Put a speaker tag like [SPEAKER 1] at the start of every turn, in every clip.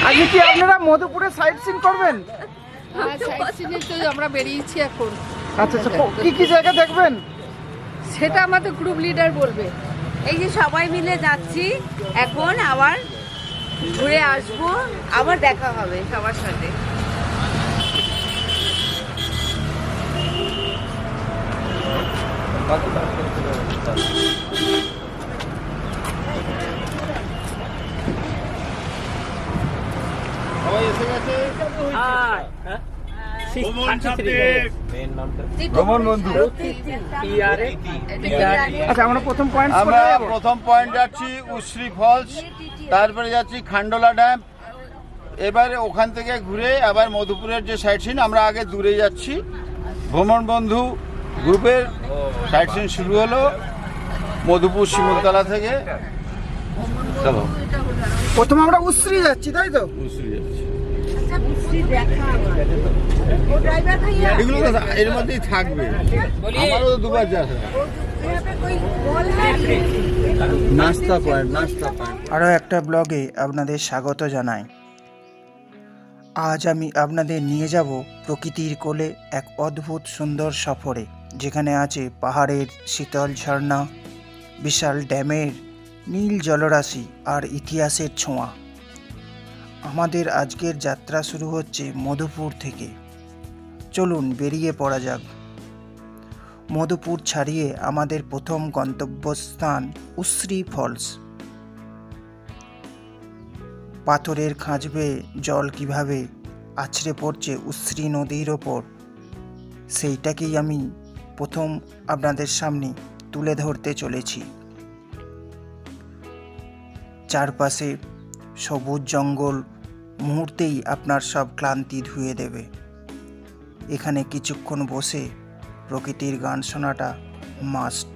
[SPEAKER 1] আজকে কি আপনারা মধুপুরে সাইট সিন করবেন?
[SPEAKER 2] সাইট সিনে তো আমরা বেরিয়েছি এখন।
[SPEAKER 1] আচ্ছা আচ্ছা, কি কি জায়গা দেখবেন
[SPEAKER 2] সেটা আমাদের গ্রুপ লিডার বলবে।
[SPEAKER 3] এই যে সবাই মিলে যাচ্ছি, এখন আবার ঘুরে আসবো, আবার দেখা হবে সবার সাথে।
[SPEAKER 4] ভ্রমণ বন্ধু।
[SPEAKER 1] আচ্ছা, আমরা প্রথম পয়েন্ট
[SPEAKER 4] যাচ্ছি উশ্রী ফলস, তারপরে যাচ্ছি খান্ডোলা ড্যাম। এবারে ওখান থেকে ঘুরে আবার মধুপুরের যে সাইট সিন, আমরা আগে দূরে যাচ্ছি। ভ্রমণ বন্ধু গ্রুপের সাইট সিন শুরু হলো মধুপুর শিমুলতলা থেকে। চলো,
[SPEAKER 1] প্রথম আমরা উশ্রী যাচ্ছি, তাই তো?
[SPEAKER 4] উশ্রী যাচ্ছি। এগুলো তো এর মধ্যেই থাকবে, আমারও তো দুবার যাচ্ছে। নাস্তা পয়েন্ট।
[SPEAKER 5] আরও একটা ব্লগে আপনাদের স্বাগত জানাই। আজ আমি আপনাদের নিয়ে যাব প্রকৃতির কোলে এক অদ্ভুত সুন্দর সফরে, যেখানে আছে পাহাড়ের শীতল ঝর্ণা, বিশাল ড্যামের নীল জলরাশি আর ইতিহাসের ছোঁয়া। আমাদের আজকের যাত্রা শুরু হচ্ছে মধুপুর থেকে। চলুন বেরিয়ে পড়া যাক। মধুপুর ছাড়িয়ে আমাদের প্রথম গন্তব্যস্থান উশ্রী ফলস। পাথরের খাঁজ বেয়ে জল কিভাবে আছড়ে পড়ছে উশ্রী নদীর ওপর, সেইটাকেই আমি প্রথম আপনাদের সামনে তুলে ধরতে চলেছি। চারপাশে সবুজ জঙ্গল মুহূর্তেই আপনার সব ক্লান্তি ধুয়ে দেবে। এখানে কিছুক্ষণ বসে প্রকৃতির গান শোনাটা মাস্ট।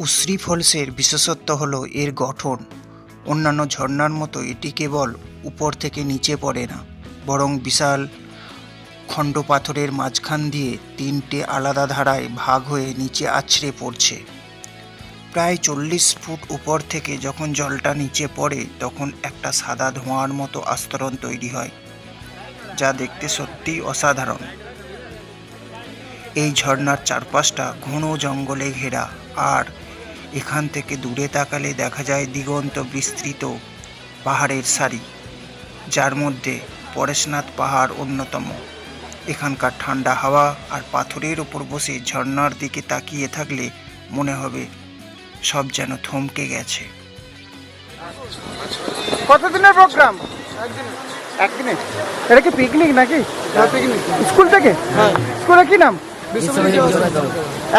[SPEAKER 5] উশ্রী ফলসের বিশেষত্ব হলো এর গঠন। অন্যান্য ঝর্ণার মতো এটি কেবল উপর থেকে নিচে পড়ে না, বরং বিশাল খণ্ড পাথরের মাঝখান দিয়ে তিনটে আলাদা ধারায় ভাগ হয়ে নিচে আছড়ে পড়ছে। প্রায় 40 ফুট উপর থেকে যখন জলটা নিচে পড়ে, তখন একটা সাদা ধোঁয়ার মতো আস্তরণ তৈরি হয়, যা দেখতে সত্যিই অসাধারণ। এই ঝর্ণার চারপাশটা ঘন জঙ্গলে ঘেরা, আর এখান থেকে দূরে তাকালে দেখা যায় দিগন্ত বিস্তৃত পাহাড়ের সারি, যার মধ্যে পরেশনাথ পাহাড় অন্যতম। এখানকার ঠান্ডা হাওয়া আর পাথরের ওপর বসে ঝর্ণার দিকে তাকিয়ে থাকলে মনে হবে সব যেন থমকে গেছে।
[SPEAKER 1] কতদিনের প্রোগ্রাম? একদিনে। এটা কি পিকনিক নাকি? পিকনিক। স্কুল থেকে? হ্যাঁ। স্কুলে কি নাম?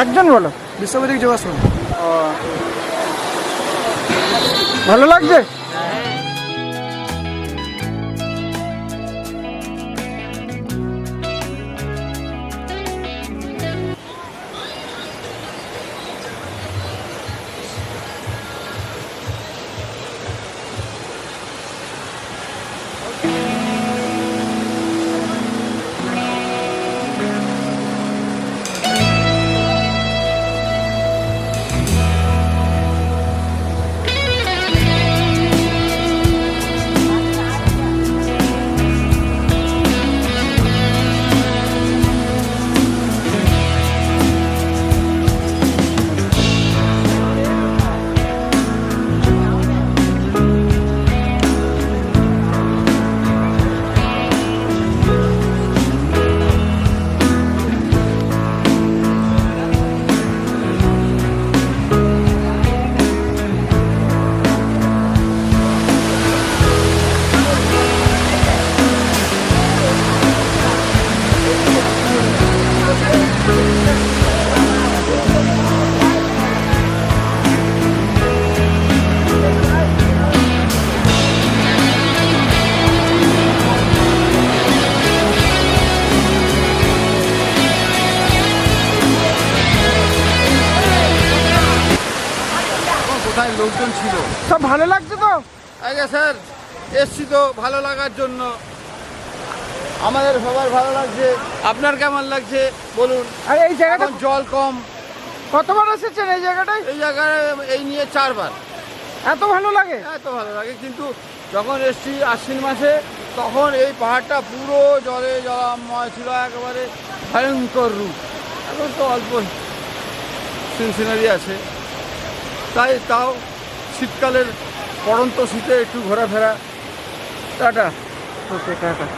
[SPEAKER 1] একজন বলো।
[SPEAKER 6] বিশ্ববিদ্যালয় যোগাসন।
[SPEAKER 1] ভালো লাগছে?
[SPEAKER 4] লোকজন ছিল।
[SPEAKER 1] সব ভালো লাগছে তো?
[SPEAKER 4] আগে স্যার এসছি তো ভালো লাগার জন্য, আমাদের সবার ভালো লাগছে। আপনার কেমন লাগছে বলুন?
[SPEAKER 1] আর এই জায়গাটা
[SPEAKER 4] এখন জল কম,
[SPEAKER 1] কতবার এসেছেন এই জায়গাটায়?
[SPEAKER 4] এই জায়গায় এই নিয়ে 4 বার।
[SPEAKER 1] এত ভালো লাগে?
[SPEAKER 4] এত ভালো লাগে, কিন্তু যখন এসছি আশ্বিন মাসে তখন এই পাহাড়টা পুরো জলে জলাময় ছিল, একেবারে ভয়ঙ্কর রূপ। এখন তো অল্প সিনারি আছে, তাও শীতকালের পড়ন্ত শীতে একটু ঘোরাফেরা। টাটা।
[SPEAKER 1] ওকে, টাটা।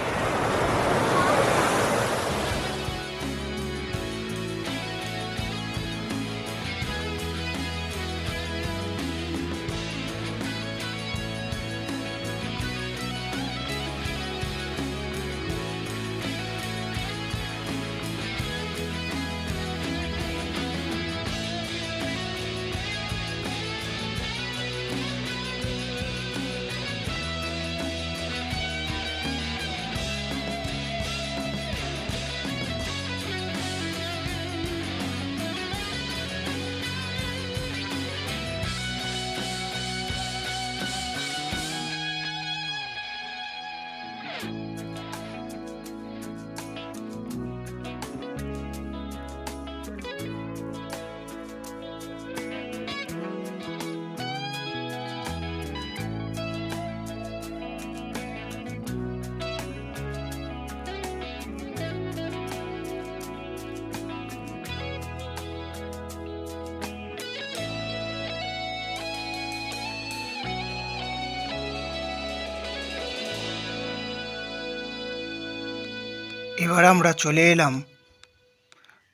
[SPEAKER 5] এবার আমরা চলে এলাম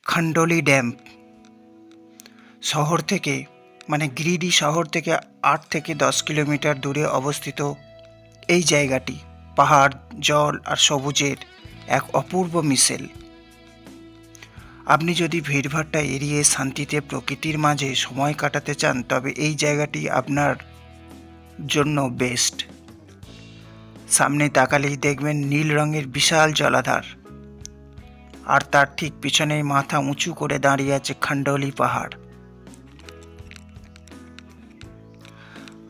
[SPEAKER 5] খান্ডোলি ড্যাম। শহর থেকে মানে গিরিডি শহর থেকে 8 থেকে 10 কিলোমিটার দূরে অবস্থিত এই জায়গাটি পাহাড়, জল আর সবুজের এক অপূর্ব মিশেল। আপনি যদি ভিড়ভাট্টা এড়িয়ে শান্তিতে প্রকৃতির মাঝে সময় কাটাতে চান তবে এই জায়গাটি আপনার জন্য বেস্ট। সামনে তাকালেই দেখবেন নীল রঙের বিশাল জলাধার, আর তার ঠিক পিছনেই মাথা উঁচু করে দাঁড়িয়ে আছে খান্ডোলি পাহাড়।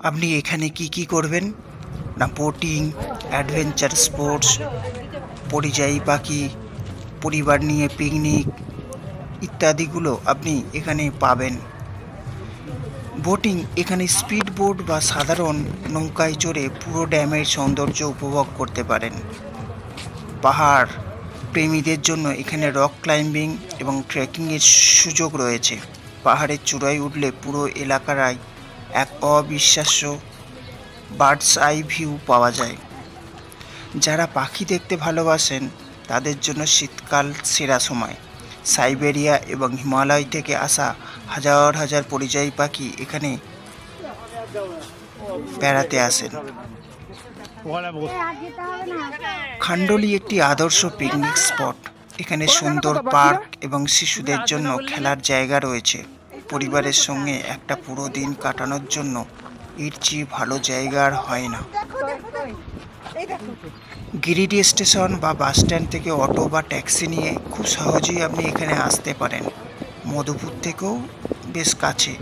[SPEAKER 5] আপনি এখানে কি করবেন না, বোটিং, অ্যাডভেঞ্চার স্পোর্টস, পরিযায়ী পাখি, পরিবার নিয়ে পিকনিক ইত্যাদিগুলো আপনি এখানে পাবেন। বোটিং, এখানে স্পিড বোট বা সাধারণ নৌকায় চড়ে পুরো ড্যামের সৌন্দর্য উপভোগ করতে পারেন। পাহাড় প্রেমীদের জন্য এখানে রক ক্লাইম্বিং এবং ট্রেকিংয়ের সুযোগ রয়েছে। পাহাড়ের চূড়ায় উঠলে পুরো এলাকায় এক অবিশ্বাস্য বার্ডস আই ভিউ পাওয়া যায়। যারা পাখি দেখতে ভালোবাসেন তাদের জন্য শীতকাল সেরা সময়। সাইবেরিয়া এবং হিমালয় থেকে আসা হাজার হাজার পরিযায়ী পাখি এখানে বেড়াতে আসেন। খান্ডোলি একটি আদর্শ পিকনিক স্পট। এখানে সুন্দর পার্ক এবং শিশুদের জন্য খেলার জায়গা রয়েছে। পরিবারের সঙ্গে একটা পুরো দিন কাটানোর জন্য এর চেয়ে ভালো জায়গা আর হয় না। গিরিডি স্টেশন বা বাস স্ট্যান্ড থেকে অটো বা ট্যাক্সি নিয়ে খুব সহজেই আপনি এখানে আসতে পারেন। মধুপুর থেকেও বেশ কাছে।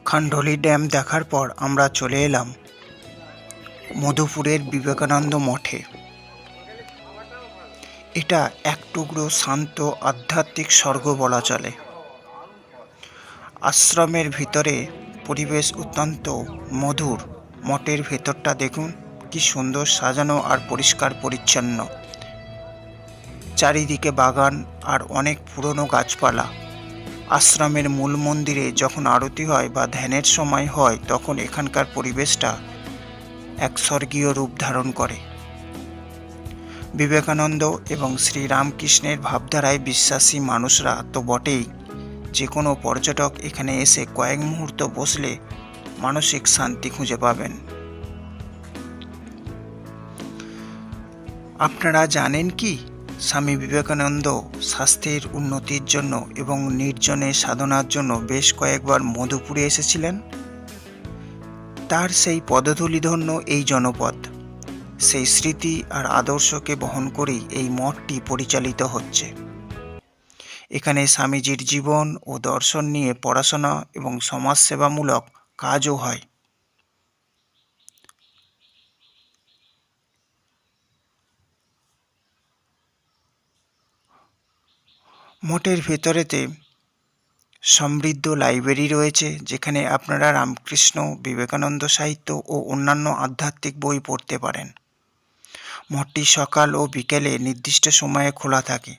[SPEAKER 5] খান্ডোলি ড্যাম দেখার পর আমরা চলে এলাম মধুপুরের বিবেকানন্দ মঠে। এটা এক টুকরো শান্ত আধ্যাত্মিক স্বর্গ বলা চলে। আশ্রমের ভিতরে পরিবেশ অত্যন্ত মধুর। মঠের ভেতরটা দেখুন কি সুন্দর সাজানো আর পরিষ্কার পরিচ্ছন্ন। চারিদিকে বাগান আর অনেক পুরনো গাছপালা। আশ্রমের মূল মন্দিরে যখন আরতি হয় বা ধ্যানের সময় হয় তখন এখানকার পরিবেশটা এক স্বর্গীয় রূপ ধারণ করে। বিবেকানন্দ এবং শ্রীরামকৃষ্ণের ভাবধারায় বিশ্বাসী মানুষরা তো বটেই, যে কোনো পর্যটক এখানে এসে কয়েক মুহূর্ত বসলে মানসিক শান্তি খুঁজে পাবেন। আপনারা জানেন কি স্বামী বিবেকানন্দ স্বাস্থ্যের উন্নতির জন্য এবং নির্জনে সাধনার জন্য বেশ কয়েকবার মধুপুরে এসেছিলেন? তার সেই পদধূলিধন্য এই জনপদ, সেই স্মৃতি আর আদর্শকে বহন করেই এই মঠটি পরিচালিত হচ্ছে। এখানে স্বামীজির জীবন ও দর্শন নিয়ে পড়াশোনা এবং সমাজসেবামূলক কাজও হয়। মঠের ভেতরেতে সমৃদ্ধ লাইব্রেরি রয়েছে, যেখানে আপনারা রামকৃষ্ণ, বিবেকানন্দ সাহিত্য ও অন্যান্য আধ্যাত্মিক বই পড়তে পারেন। মঠটি সকাল ও বিকেলে নির্দিষ্ট সময়ে খোলা থাকে,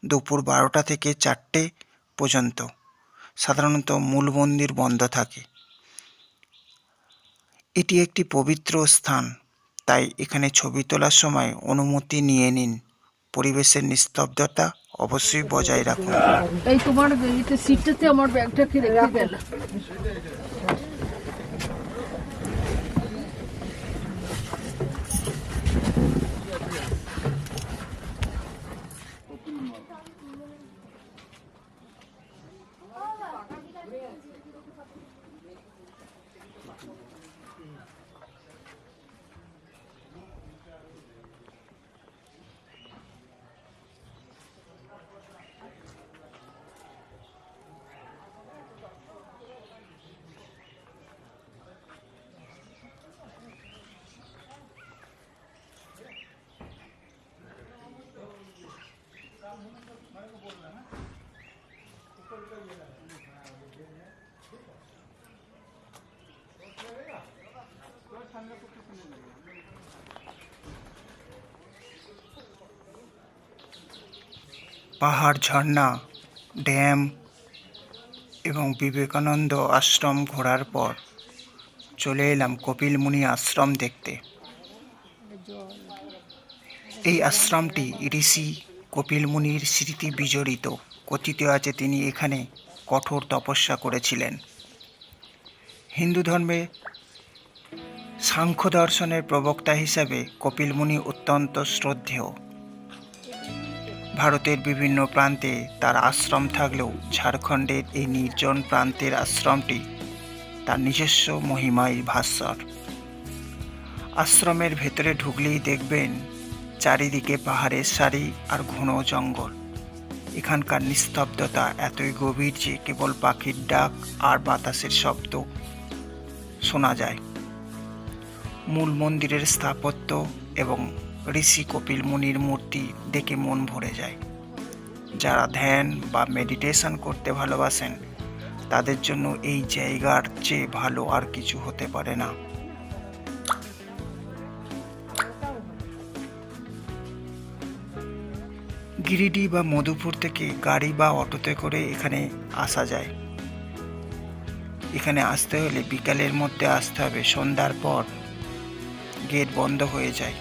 [SPEAKER 5] দুপুর 12টা থেকে 4টে পর্যন্ত। সাধারণত মূল মন্দির বন্ধ থাকে। এটি একটি পবিত্র স্থান, তাই এখানে ছবি তোলার সময় অনুমতি নিয়ে নিন। পরিবেশের নিস্তব্ধতা অবশ্যই বজায় রাখুন।
[SPEAKER 2] এই তোমার সিটটাতে আমার ব্যাগটাকে রেখে গেল।
[SPEAKER 5] পাহাড়, ঝর্ণা, ড্যাম এবং বিবেকানন্দ আশ্রম ঘোরার পর চলে এলাম কপিল মুনি আশ্রম দেখতে। এই আশ্রমটি ঋষি কপিল মুনির স্মৃতি বিজড়িত। কথিত আছে তিনি এখানে কঠোর তপস্যা করেছিলেন। হিন্দু ধর্মে সাংখ্য দর্শনের প্রবক্তা হিসাবে কপিল মুনি অত্যন্ত শ্রদ্ধেয়। ভারতের বিভিন্ন প্রান্তে তার আশ্রম থাকলেও ঝাড়খণ্ডের এই নির্জন প্রান্তের আশ্রমটি তার নিজস্ব মহিমায় ভাস্বর। আশ্রমের ভেতরে ঢুকলেই দেখবেন চারিদিকে পাহাড়ের সারি আর ঘন জঙ্গল। এখানকার নিস্তব্ধতা এতই গভীর যে কেবল পাখির ডাক আর বাতাসের শব্দ শোনা যায়। মূল মন্দিরের স্থাপত্য এবং ঋষি কপিল মুনির মূর্তি দেখে মন ভরে যায়। যারা ধ্যান বা মেডিটেশন করতে ভালোবাসেন তাদের জন্য এই জায়গার চেয়ে ভালো আর কিছু হতে পারে না। গিরিডি বা মধুপুর থেকে গাড়ি বা অটোতে করে এখানে আসা যায়। এখানে আসতে হলে বিকালের মধ্যে আসতে হবে, সন্ধ্যার পর গেট বন্ধ হয়ে যায়।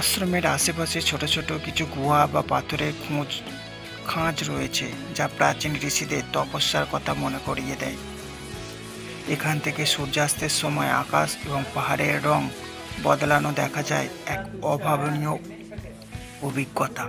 [SPEAKER 5] আশ্রমের আশেপাশে ছোট ছোট কিছু গুহা বা পাথরের খাঁজ রয়েছে, যা প্রাচীন ঋষিদের তপস্যার কথা মনে করিয়ে দেয়। এখান থেকে সূর্যাস্তের সময় আকাশ এবং পাহাড়ের রং বদলানো দেখা যায়, এক অভাবনীয় অভিজ্ঞতা।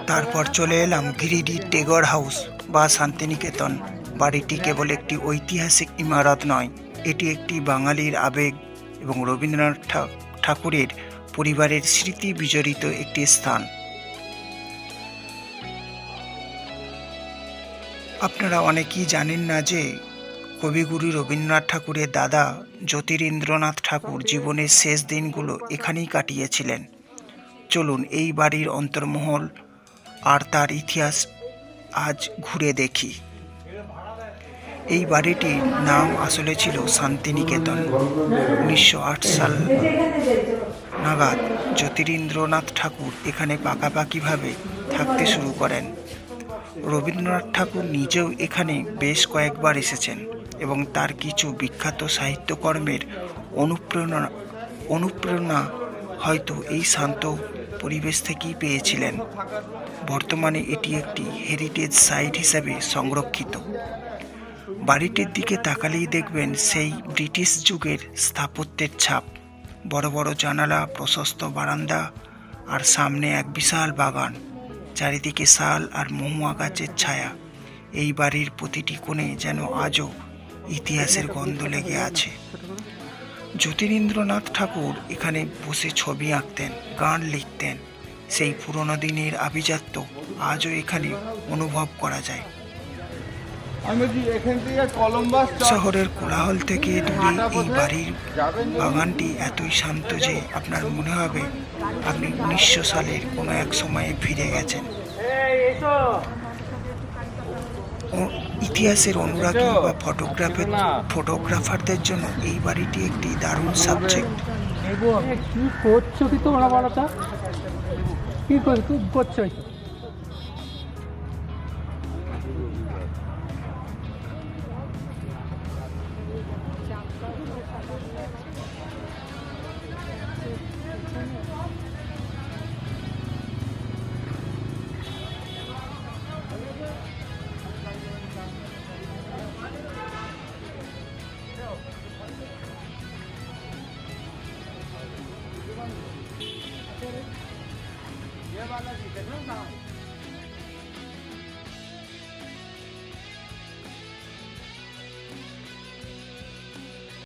[SPEAKER 5] তারপর চলে এলাম গিরিডি টেগর হাউস বা শান্তিনিকেতন। বাড়িটি কেবল একটি ঐতিহাসিক ইমারত নয়, এটি একটি বাঙালির আবেগ এবং রবীন্দ্রনাথ ঠাকুরের পরিবারের স্মৃতি বিজড়িত একটি স্থান। আপনারা অনেকেই জানেন না যে কবিগুরু রবীন্দ্রনাথ ঠাকুরের দাদা জ্যোতিরিন্দ্রনাথ ঠাকুর জীবনের শেষ দিনগুলো এখানেই কাটিয়েছিলেন। চলুন এই বাড়ির অন্তর্মহল আর তার ইতিহাস আজ ঘুরে দেখি। এই বাড়িটির নাম আসলে ছিল শান্তিনিকেতন। 1908 সাল নাগাদ জ্যোতিরিন্দ্রনাথ ঠাকুর এখানে পাকাপাকিভাবে থাকতে শুরু করেন। রবীন্দ্রনাথ ঠাকুর নিজেও এখানে বেশ কয়েকবার এসেছেন এবং তার কিছু বিখ্যাত সাহিত্যকর্মের অনুপ্রেরণা হয়তো এই শান্ত পরিবেশ থেকেই পেয়েছিলেন। বর্তমানে এটি একটি হেরিটেজ সাইট হিসেবে সংরক্ষিত। বাড়িটির দিকে তাকালেই দেখবেন সেই ব্রিটিশ যুগের স্থাপত্যের ছাপ। বড় বড় জানালা, প্রশস্ত বারান্দা আর সামনে এক বিশাল বাগান, চারিদিকে শাল আর মহুয়া গাছের ছায়া। এই বাড়ির প্রতিটি কোণে যেন আজও ইতিহাসের গন্ধ লেগে আছে। জ্যোতিরিন্দ্রনাথ ঠাকুর এখানে বসে ছবি আঁকতেন, গান লিখতেন। সেই পুরনো দিনের আভিজাত্য আজও এখানে অনুভব করা যায়। শহরের কোলাহল থেকে দূরে এই বাড়ির বাগানটি এতই শান্ত যে আপনার মনে হবে আপনি 1900 সালের কোনো এক সময়ে ফিরে গেছেন। ইতিহাসের অনুরাগী বা ফটোগ্রাফারদের জন্য এই বাড়িটি একটি দারুণ সাবজেক্ট।
[SPEAKER 6] কি করছো কি তোমরা বলো তো? কি করছো?
[SPEAKER 1] ये वाला जी देखो ना।